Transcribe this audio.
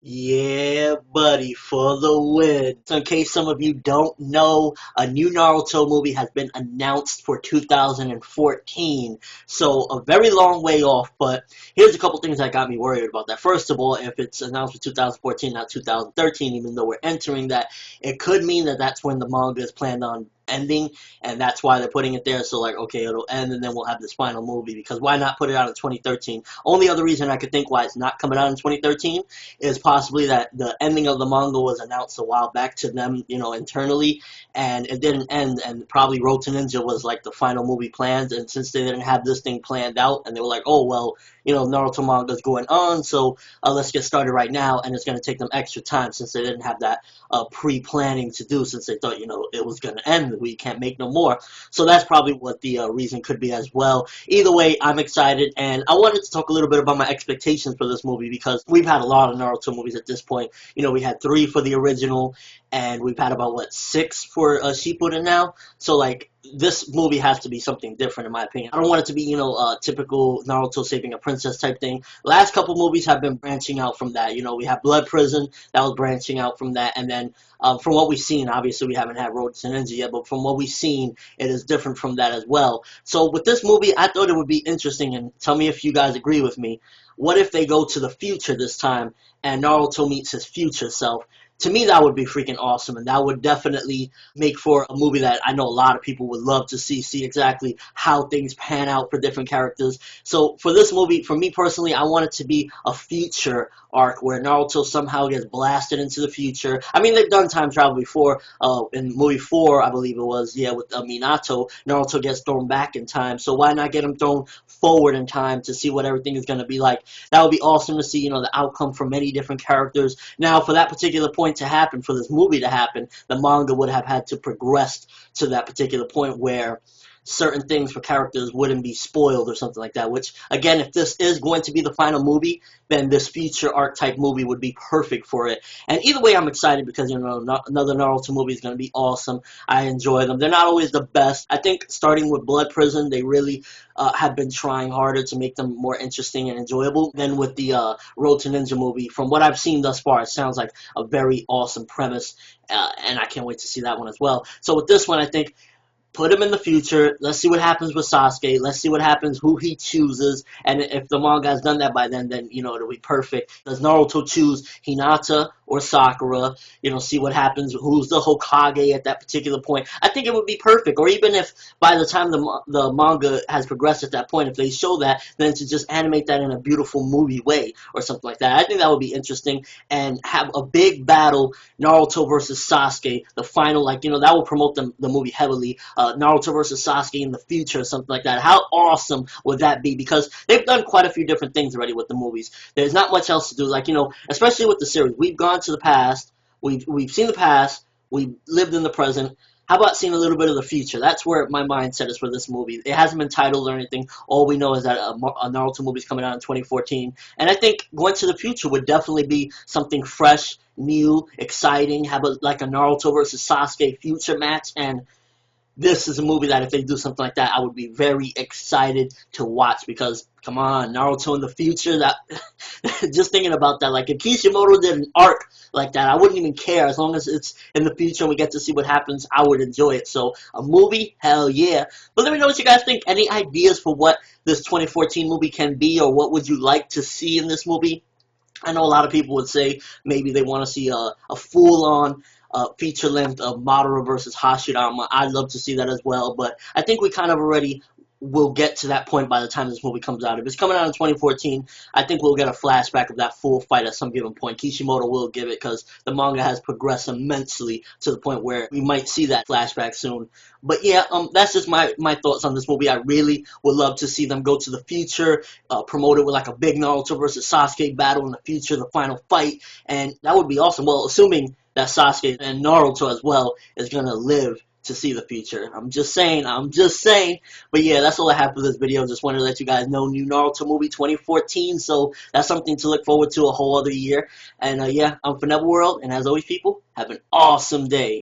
Yeah, buddy, for the win. So in case some of you don't know, a new Naruto movie has been announced for 2014. So a very long way off, but here's a couple things that got me worried about that. First of all, if it's announced for 2014, not 2013, even though we're entering that, it could mean that that's when the manga is planned on ending, and that's why they're putting it there. So like, okay, it'll end, and then we'll have this final movie, because why not put it out in 2013? Only other reason I could think why it's not coming out in 2013 is possibly that the ending of the manga was announced a while back to them, internally, and it didn't end, and probably Road to Ninja was like the final movie planned, and since they didn't have this thing planned out, and they were like, oh, well, Naruto manga's going on, so let's get started right now, and it's going to take them extra time since they didn't have that pre-planning to do, since they thought, it was going to end, we can't make no more. So that's probably what the reason could be as well. Either way, I'm excited, and I wanted to talk a little bit about my expectations for this movie, because we've had a lot of Naruto movies at this point. We had 3 for the original, and we've had about, what, 6 for Shippuden now? So, like, this movie has to be something different, in my opinion. I don't want it to be, a typical Naruto saving a princess type thing. Last couple movies have been branching out from that. We have Blood Prison, that was branching out from that, and then from what we've seen, obviously we haven't had Road to Ninja yet, but from what we've seen, it is different from that as well. So with this movie, I thought it would be interesting, and tell me if you guys agree with me. What if they go to the future this time, and Naruto meets his future self? To me, that would be freaking awesome, and that would definitely make for a movie that I know a lot of people would love to see exactly how things pan out for different characters. So for this movie, for me personally, I want it to be a future arc where Naruto somehow gets blasted into the future. I mean, they've done time travel before. In movie 4, I believe it was, yeah, with Minato, Naruto gets thrown back in time. So why not get him thrown forward in time to see what everything is going to be like? That would be awesome to see, the outcome for many different characters. Now, for that particular point to happen, for this movie to happen, the manga would have had to progress to that particular point where certain things for characters wouldn't be spoiled or something like that, which, again, if this is going to be the final movie, then this future arc type movie would be perfect for it. And either way, I'm excited because, another Naruto movie is going to be awesome. I enjoy them. They're not always the best. I think starting with Blood Prison, they really have been trying harder to make them more interesting and enjoyable than with the Road to Ninja movie. From what I've seen thus far, it sounds like a very awesome premise, and I can't wait to see that one as well. So with this one, I think put him in the future. Let's see what happens with Sasuke. Let's see what happens, who he chooses. And if the manga has done that by then, it'll be perfect. Does Naruto choose Hinata or Sakura? See what happens. Who's the Hokage at that particular point? I think it would be perfect. Or even if by the time the manga has progressed at that point, if they show that, then to just animate that in a beautiful movie way or something like that. I think that would be interesting. And have a big battle, Naruto versus Sasuke. The final, that will promote the movie heavily. Naruto versus Sasuke in the future or something like that. How awesome would that be? Because they've done quite a few different things already with the movies. There's not much else to do. Especially with the series. We've gone to the past. We've seen the past. We've lived in the present. How about seeing a little bit of the future? That's where my mindset is for this movie. It hasn't been titled or anything. All we know is that a Naruto movie is coming out in 2014. And I think going to the future would definitely be something fresh, new, exciting. Have a Naruto versus Sasuke future match. And this is a movie that if they do something like that, I would be very excited to watch, because come on, Naruto in the future, that just thinking about that, if Kishimoto did an arc like that, I wouldn't even care. As long as it's in the future and we get to see what happens, I would enjoy it. So a movie, hell yeah. But let me know what you guys think. Any ideas for what this 2014 movie can be, or what would you like to see in this movie? I know a lot of people would say maybe they want to see a full-on feature length of Madara versus Hashirama. I'd love to see that as well, but I think we kind of already will get to that point by the time this movie comes out. If it's coming out in 2014, I think we'll get a flashback of that full fight at some given point. Kishimoto will give it, because the manga has progressed immensely to the point where we might see that flashback soon. But yeah, that's just my thoughts on this movie. I really would love to see them go to the future, promote it with a big Naruto versus Sasuke battle in the future, the final fight, and that would be awesome. Well, assuming that Sasuke and Naruto as well is going to live to see the future. I'm just saying. But yeah, that's all I have for this video. Just wanted to let you guys know, new Naruto movie 2014. So that's something to look forward to a whole other year. And yeah, I'm for World. And as always, people, have an awesome day.